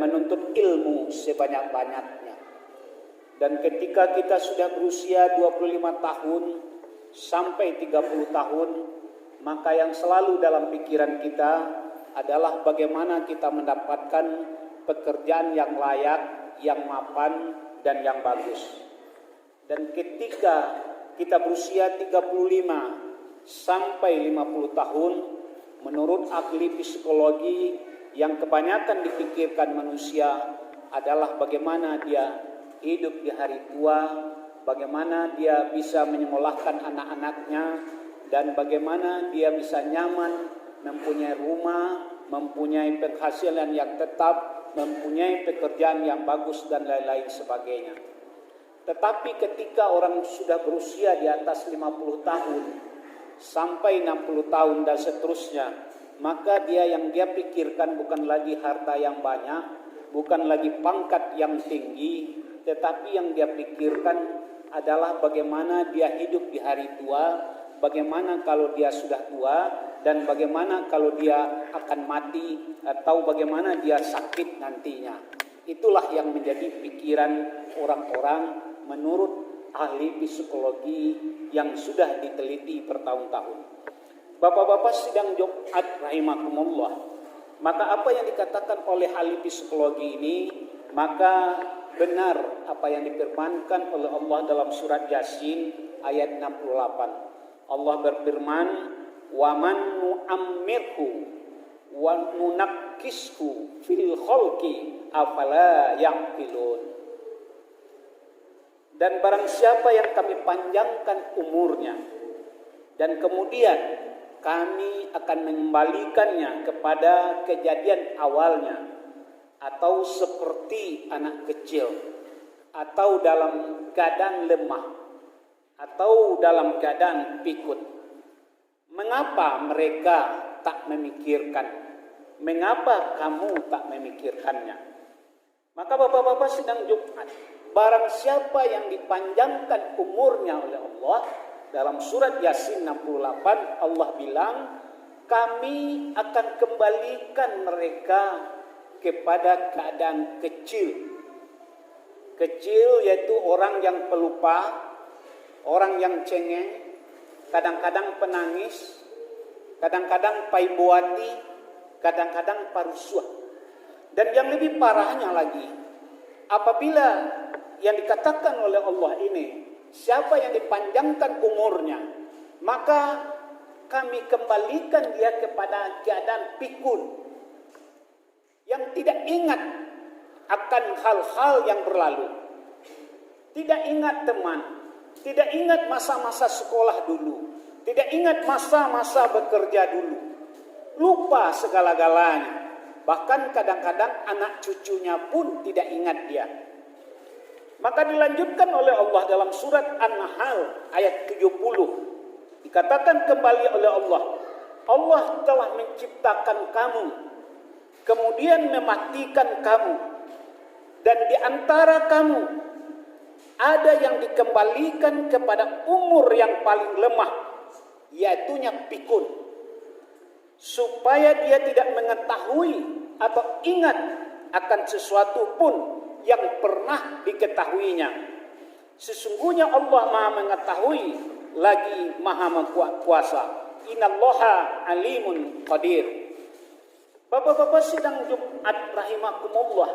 menuntut ilmu sebanyak-banyaknya. Dan ketika kita sudah berusia 25 tahun sampai 30 tahun, maka yang selalu dalam pikiran kita adalah bagaimana kita mendapatkan pekerjaan yang layak, yang mapan, dan yang bagus. Dan ketika kita berusia 35 sampai 50 tahun, menurut ahli psikologi, yang kebanyakan dipikirkan manusia adalah bagaimana dia hidup di hari tua, bagaimana dia bisa menyekolahkan anak-anaknya, dan bagaimana dia bisa nyaman, mempunyai rumah, mempunyai penghasilan yang tetap, mempunyai pekerjaan yang bagus, dan lain-lain sebagainya. Tetapi ketika orang sudah berusia di atas 50 tahun sampai 60 tahun dan seterusnya, maka yang dia pikirkan bukan lagi harta yang banyak, bukan lagi pangkat yang tinggi, tetapi yang dia pikirkan adalah bagaimana dia hidup di hari tua, bagaimana kalau dia sudah tua, dan bagaimana kalau dia akan mati, atau bagaimana dia sakit nantinya. Itulah yang menjadi pikiran orang-orang menurut ahli psikologi yang sudah diteliti bertahun-tahun. Bapak-bapak sidang Jumat rahimakumullah, maka apa yang dikatakan oleh ahli psikologi ini, maka benar apa yang difirmankan oleh Allah dalam surat Yasin ayat 68. Allah berfirman, "Wa man nu'ammirhu wa nunakkishu fil khalqi afala yaqilun." Dan barang siapa yang kami panjangkan umurnya dan kemudian kami akan mengembalikannya kepada kejadian awalnya, atau seperti anak kecil, atau dalam keadaan lemah, atau dalam keadaan pikun. Mengapa mereka tak memikirkan? Mengapa kamu tak memikirkannya? Maka bapak-bapak sidang Jumat, barang siapa yang dipanjangkan umurnya oleh Allah, dalam surat Yasin 68 Allah bilang, kami akan kembalikan mereka kepada keadaan kecil. Kecil yaitu orang yang pelupa, orang yang cengeng, kadang-kadang penangis, kadang-kadang paibuati, kadang-kadang parusuah. Dan yang lebih parahnya lagi, apabila yang dikatakan oleh Allah ini, siapa yang dipanjangkan umurnya, maka kami kembalikan dia kepada keadaan pikun, yang tidak ingat akan hal-hal yang berlalu, tidak ingat teman, tidak ingat masa-masa sekolah dulu, tidak ingat masa-masa bekerja dulu, lupa segala-galanya. Bahkan kadang-kadang anak cucunya pun tidak ingat dia. Maka dilanjutkan oleh Allah dalam surat An-Nahl ayat 70. Dikatakan kembali oleh Allah, Allah telah menciptakan kamu, kemudian mematikan kamu, dan di antara kamu ada yang dikembalikan kepada umur yang paling lemah, yaitunya pikun, supaya dia tidak mengetahui atau ingat akan sesuatu pun yang pernah diketahuinya. Sesungguhnya Allah Maha mengetahui lagi Maha kuasa. Innallaha alimun qadir. Bapak-bapak sidang Jumat rahimakumullah,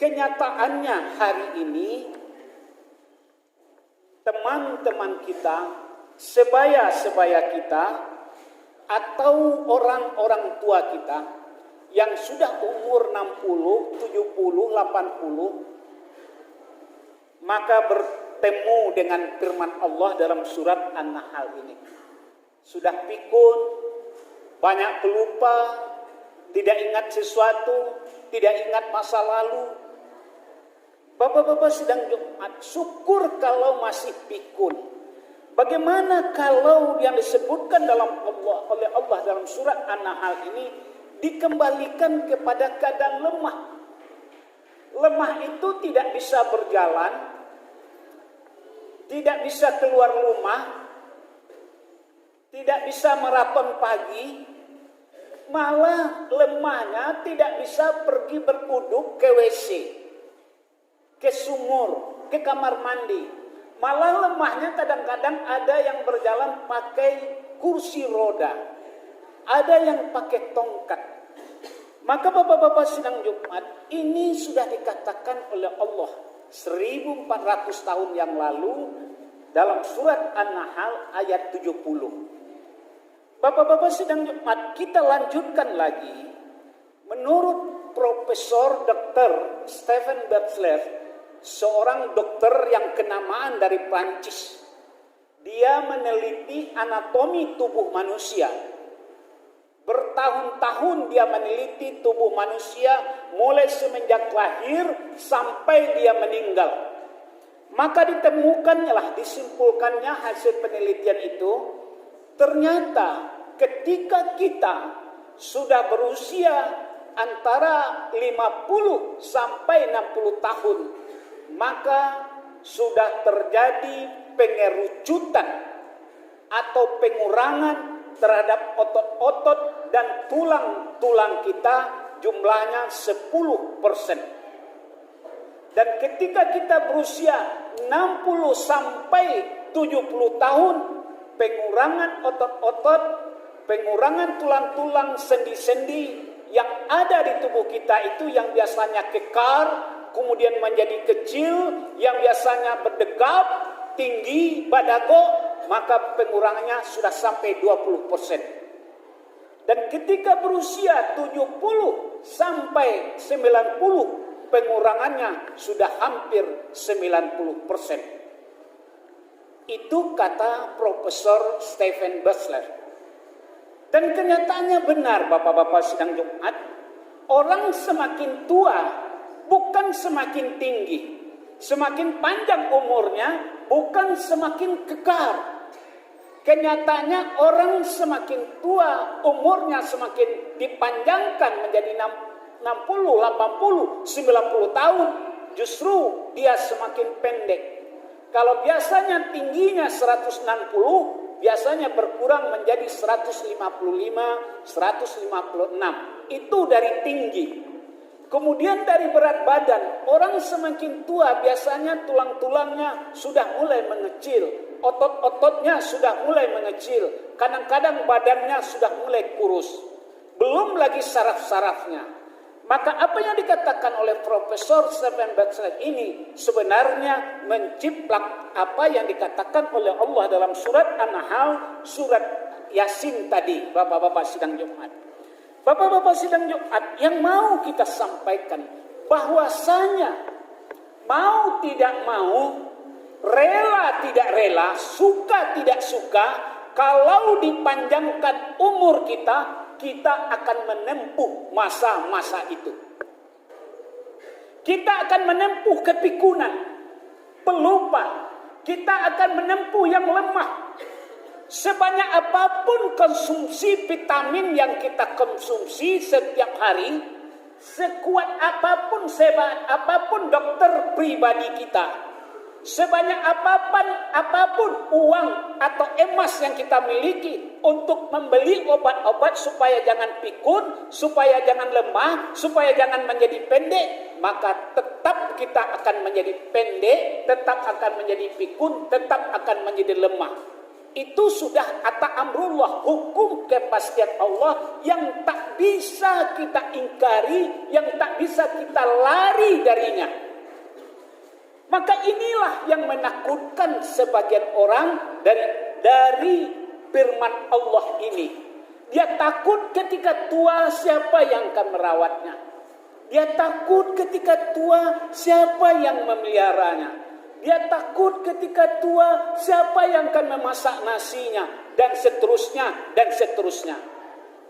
kenyataannya hari ini teman-teman kita, sebaya-sebaya kita, atau orang-orang tua kita yang sudah umur 60, 70, 80, maka bertemu dengan firman Allah dalam surat An-Nahl ini. Sudah pikun, banyak pelupa, tidak ingat sesuatu, tidak ingat masa lalu. Bapak-bapak sidang Jumat, syukur kalau masih pikun. Bagaimana kalau yang disebutkan oleh Allah dalam surat An-Nahl ini dikembalikan kepada keadaan lemah? Lemah itu tidak bisa berjalan, tidak bisa keluar rumah, tidak bisa maraton pagi, Malah lemahnya tidak bisa pergi beruduk ke WC, ke sumur, ke kamar mandi. Malah lemahnya kadang-kadang ada yang berjalan pakai kursi roda, ada yang pakai tongkat. Maka Bapak-bapak sidang Jumat, ini sudah dikatakan oleh Allah 1400 tahun yang lalu dalam surat An-Nahl ayat 70. Bapak-bapak sidang Jumat, kita lanjutkan lagi. Menurut Profesor Dr. Stephen Bachelet, seorang dokter yang kenamaan dari Prancis, dia meneliti anatomi tubuh manusia. Bertahun-tahun dia meneliti tubuh manusia mulai semenjak lahir sampai dia meninggal. Maka ditemukannya lah, disimpulkannya hasil penelitian itu, ternyata ketika kita sudah berusia antara 50 sampai 60 tahun, maka sudah terjadi pengerucutan atau pengurangan terhadap otot-otot dan tulang-tulang kita, jumlahnya 10%. Dan ketika kita berusia 60 sampai 70 tahun, pengurangan otot-otot, pengurangan tulang-tulang, sendi-sendi yang ada di tubuh kita itu yang biasanya kekar, kemudian menjadi kecil, yang biasanya berdegap, tinggi, badago, maka pengurangannya sudah sampai 20%. Dan ketika berusia 70 sampai 90, pengurangannya sudah hampir 90%. Itu kata Profesor Stephen Bachelet. Dan kenyataannya benar, Bapak-bapak sidang Jumat. Orang semakin tua bukan semakin tinggi. Semakin panjang umurnya bukan semakin kekar. Kenyataannya orang semakin tua, umurnya semakin dipanjangkan menjadi 60, 80, 90 tahun. Justru dia semakin pendek. Kalau biasanya tingginya 160, biasanya berkurang menjadi 155, 156. Itu dari tinggi. Kemudian dari berat badan, orang semakin tua biasanya tulang-tulangnya sudah mulai mengecil, otot-ototnya sudah mulai mengecil, kadang-kadang badannya sudah mulai kurus. Belum lagi saraf-sarafnya. Maka apa yang dikatakan oleh Profesor Stephen Bachelet ini sebenarnya menciplak apa yang dikatakan oleh Allah dalam surat An-Nahl, surat Yasin tadi, Bapak-bapak sidang Jumat. Bapak-bapak sidang Jumat, yang mau kita sampaikan bahwasanya mau tidak mau, rela tidak rela, suka tidak suka, kalau dipanjangkan umur kita akan menempuh masa-masa itu. Kita akan menempuh kepikunan, pelupa. Kita akan menempuh yang lemah. Sebanyak apapun konsumsi vitamin yang kita konsumsi setiap hari, sekuat apapun, sehebat apapun dokter pribadi kita, sebanyak apapun uang atau emas yang kita miliki untuk membeli obat-obat supaya jangan pikun, supaya jangan lemah, supaya jangan menjadi pendek, maka tetap kita akan menjadi pendek, tetap akan menjadi pikun, tetap akan menjadi lemah. Itu sudah ata amrullah, hukum kepastian Allah yang tak bisa kita ingkari, yang tak bisa kita lari darinya. Maka inilah yang menakutkan sebagian orang dari firman Allah ini. Dia takut ketika tua siapa yang akan merawatnya. Dia takut ketika tua siapa yang memeliharanya. Dia takut ketika tua siapa yang akan memasak nasinya, dan seterusnya, dan seterusnya.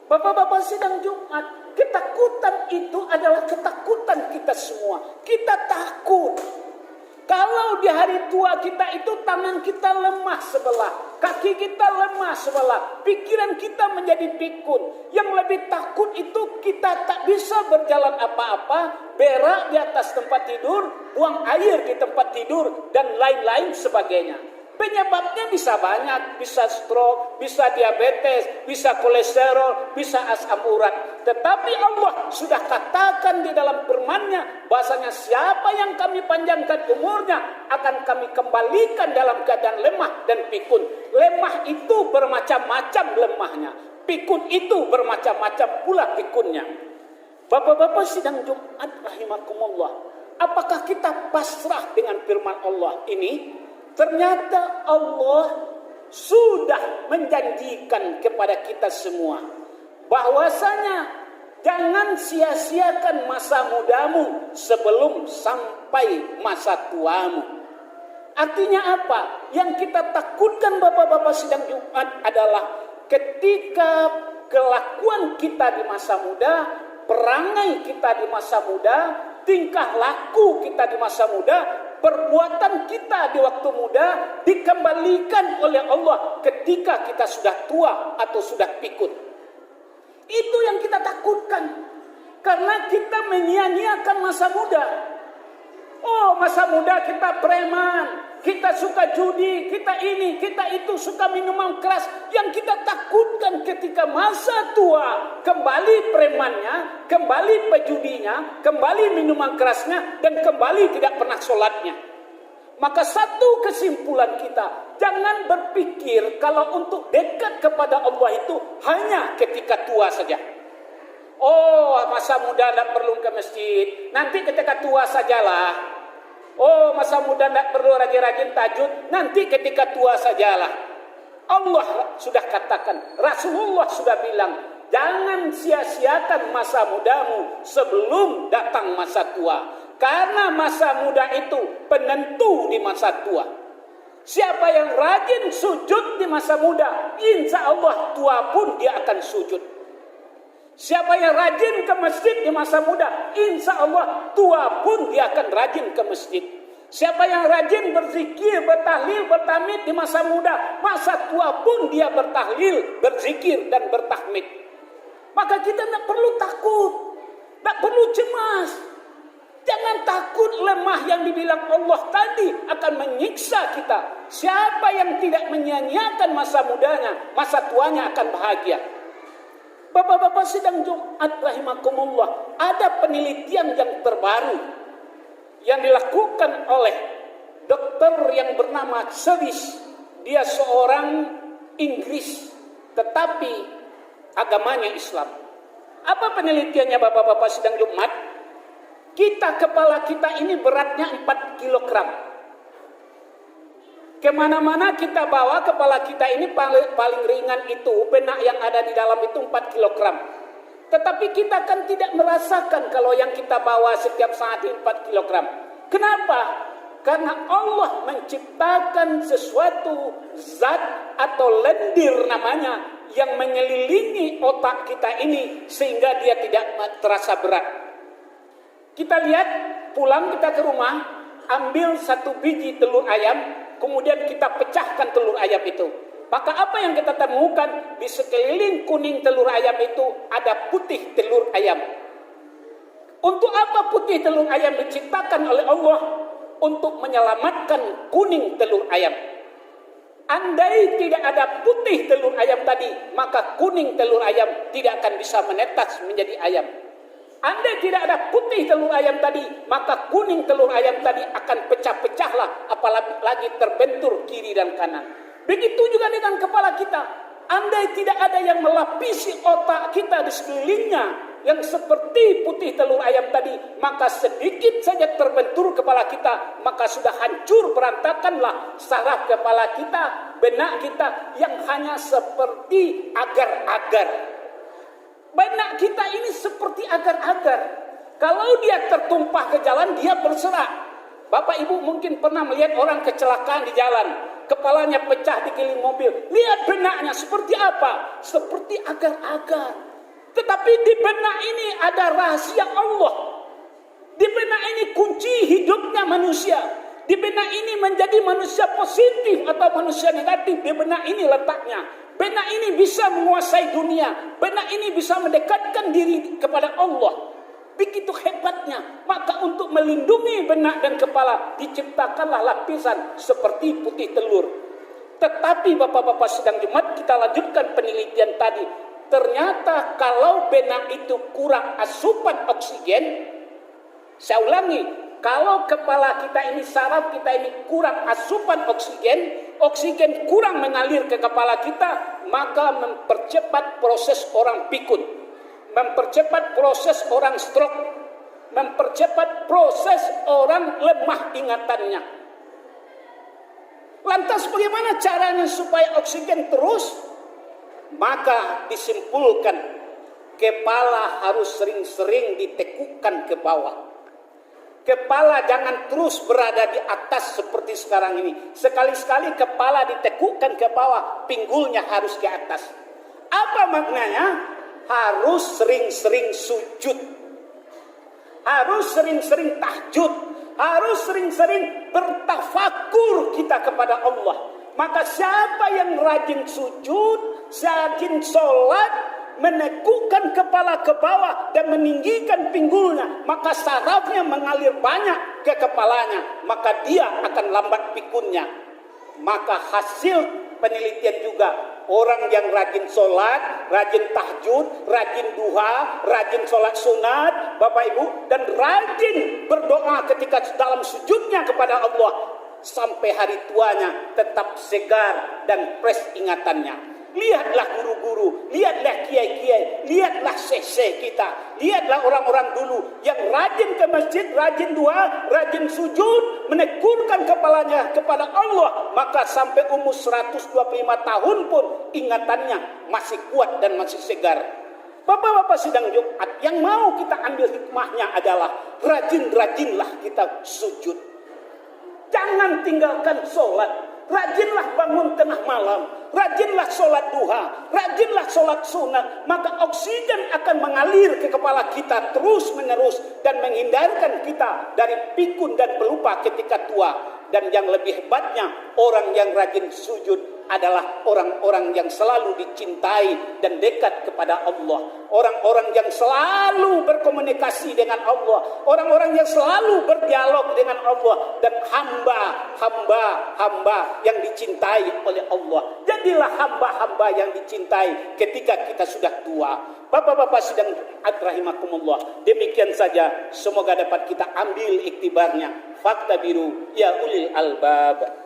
Bapak-bapak sidang Jumat, ketakutan itu adalah ketakutan kita semua. Kita takut. Kalau di hari tua kita itu tangan kita lemah sebelah, kaki kita lemah sebelah, pikiran kita menjadi pikun. Yang lebih takut itu kita tak bisa berjalan apa-apa, berak di atas tempat tidur, buang air di tempat tidur, dan lain-lain sebagainya. Penyebabnya bisa banyak, bisa stroke, bisa diabetes, bisa kolesterol, bisa asam urat. Tetapi Allah sudah katakan di dalam firman-Nya bahasanya siapa yang kami panjangkan umurnya akan kami kembalikan dalam keadaan lemah dan pikun. Lemah itu bermacam-macam lemahnya. Pikun itu bermacam-macam pula pikunnya. Bapak-bapak sidang Jumat rahimakumullah. Apakah kita pasrah dengan firman Allah ini? Ternyata Allah sudah menjanjikan kepada kita semua bahwasanya jangan sia-siakan masa mudamu sebelum sampai masa tuamu. Artinya apa? Yang kita takutkan bapak-bapak sidang Jumat adalah ketika kelakuan kita di masa muda, perangai kita di masa muda, tingkah laku kita di masa muda, perbuatan kita di waktu muda dikembalikan oleh Allah ketika kita sudah tua atau sudah pikun. Itu yang kita takutkan. Karena kita menyia-nyiakan masa muda. Oh, masa muda kita preman, kita suka judi, kita ini, kita itu, suka minuman keras. Yang kita takutkan ketika masa tua, kembali premannya, kembali pejudinya, kembali minuman kerasnya, dan kembali tidak pernah sholatnya. Maka satu kesimpulan kita, jangan berpikir kalau untuk dekat kepada Allah itu hanya ketika tua saja. Oh, masa muda tidak perlu ke masjid, nanti ketika tua sajalah. Oh, masa muda tidak perlu rajin-rajin tahajud, nanti ketika tua sajalah. Allah sudah katakan, Rasulullah sudah bilang, jangan sia-siakan masa mudamu sebelum datang masa tua. Karena masa muda itu penentu di masa tua. Siapa yang rajin sujud di masa muda, insya Allah tua pun dia akan sujud. Siapa yang rajin ke masjid di masa muda, insya Allah tua pun dia akan rajin ke masjid. Siapa yang rajin berzikir, bertahlil, bertahmid di masa muda, masa tua pun dia bertahlil, berzikir dan bertahmid. Maka kita tidak perlu takut, tidak perlu cemas. Jangan takut lemah yang dibilang Allah tadi akan menyiksa kita. Siapa yang tidak menyia-nyiakan masa mudanya, masa tuanya akan bahagia. Bapak-bapak sidang Jumat rahimakumullah, ada penelitian yang terbaru yang dilakukan oleh dokter yang bernama Swiss. Dia seorang Inggris, tetapi agamanya Islam. Apa penelitiannya bapak-bapak sidang Jumat? Kepala kita ini beratnya 4 kilogram. Kemana-mana kita bawa kepala kita ini paling ringan itu, benak yang ada di dalam itu 4 kilogram. Tetapi kita kan tidak merasakan kalau yang kita bawa setiap saat 4 kilogram. Kenapa? Karena Allah menciptakan sesuatu zat atau lendir namanya yang mengelilingi otak kita ini sehingga dia tidak terasa berat. Kita lihat, pulang kita ke rumah, ambil 1 biji telur ayam, kemudian kita pecahkan telur ayam itu. Maka apa yang kita temukan di sekeliling kuning telur ayam itu ada putih telur ayam. Untuk apa putih telur ayam diciptakan oleh Allah? Untuk menyelamatkan kuning telur ayam. Andai tidak ada putih telur ayam tadi, maka kuning telur ayam tidak akan bisa menetas menjadi ayam. Andai tidak ada putih telur ayam tadi, maka kuning telur ayam tadi akan pecah-pecahlah, apalagi terbentur kiri dan kanan. Begitu juga dengan kepala kita. Andai tidak ada yang melapisi otak kita di sekelilingnya, yang seperti putih telur ayam tadi, maka sedikit saja terbentur kepala kita, maka sudah hancur berantakanlah saraf kepala kita, benak kita yang hanya seperti agar-agar. Benak kita ini seperti agar-agar. Kalau dia tertumpah ke jalan, dia berserak. Bapak ibu mungkin pernah melihat orang kecelakaan di jalan, kepalanya pecah di keliling mobil. Lihat benaknya seperti apa? Seperti agar-agar. Tetapi di benak ini ada rahasia Allah. Di benak ini kunci hidupnya manusia. Di benak ini menjadi manusia positif atau manusia negatif. Di benak ini letaknya. Benak ini bisa menguasai dunia. Benak ini bisa mendekatkan diri kepada Allah. Begitu hebatnya. Maka untuk melindungi benak dan kepala, diciptakanlah lapisan seperti putih telur. Tetapi Bapak-bapak sidang Jumat, kita lanjutkan penelitian tadi. Ternyata kalau benak itu kurang asupan oksigen, saya ulangi, kalau kepala kita ini, saraf kita ini kurang asupan oksigen kurang mengalir ke kepala kita, maka mempercepat proses orang pikun, mempercepat proses orang stroke, mempercepat proses orang lemah ingatannya. Lantas bagaimana caranya supaya oksigen terus? Maka disimpulkan, kepala harus sering-sering ditekukan ke bawah. Kepala jangan terus berada di atas seperti sekarang ini. Sekali-sekali kepala ditekukan ke bawah, pinggulnya harus ke atas. Apa maknanya? Harus sering-sering sujud, harus sering-sering tahajud, harus sering-sering bertafakur kita kepada Allah. Maka siapa yang rajin sujud, rajin sholat, menekukkan kepala ke bawah dan meninggikan pinggulnya, maka sarafnya mengalir banyak ke kepalanya, maka dia akan lambat pikunnya. Maka hasil penelitian juga, orang yang rajin sholat, rajin tahajud, rajin duha, rajin sholat sunat, Bapak Ibu, dan rajin berdoa ketika dalam sujudnya kepada Allah, sampai hari tuanya tetap segar dan fresh ingatannya. Lihatlah guru-guru, lihatlah kiai-kiai, lihatlah syekh-syekh kita, lihatlah orang-orang dulu yang rajin ke masjid, rajin doa, rajin sujud, menekurkan kepalanya kepada Allah, maka sampai umur 125 tahun pun ingatannya masih kuat dan masih segar. Bapak-bapak sidang Jumat, yang mau kita ambil hikmahnya adalah rajin-rajinlah kita sujud. Jangan tinggalkan sholat. Rajinlah bangun tengah malam, rajinlah sholat duha, rajinlah sholat sunat. Maka oksigen akan mengalir ke kepala kita terus menerus dan menghindarkan kita dari pikun dan pelupa ketika tua. Dan yang lebih hebatnya, orang yang rajin sujud adalah orang-orang yang selalu dicintai dan dekat kepada Allah. Orang-orang yang selalu berkomunikasi dengan Allah. Orang-orang yang selalu berdialog dengan Allah. Dan hamba-hamba yang dicintai oleh Allah. Jadilah hamba-hamba yang dicintai ketika kita sudah tua. Bapak-bapak sidang rahimakumullah. Demikian saja, semoga dapat kita ambil iktibarnya. Fakta biru ya ulil albab.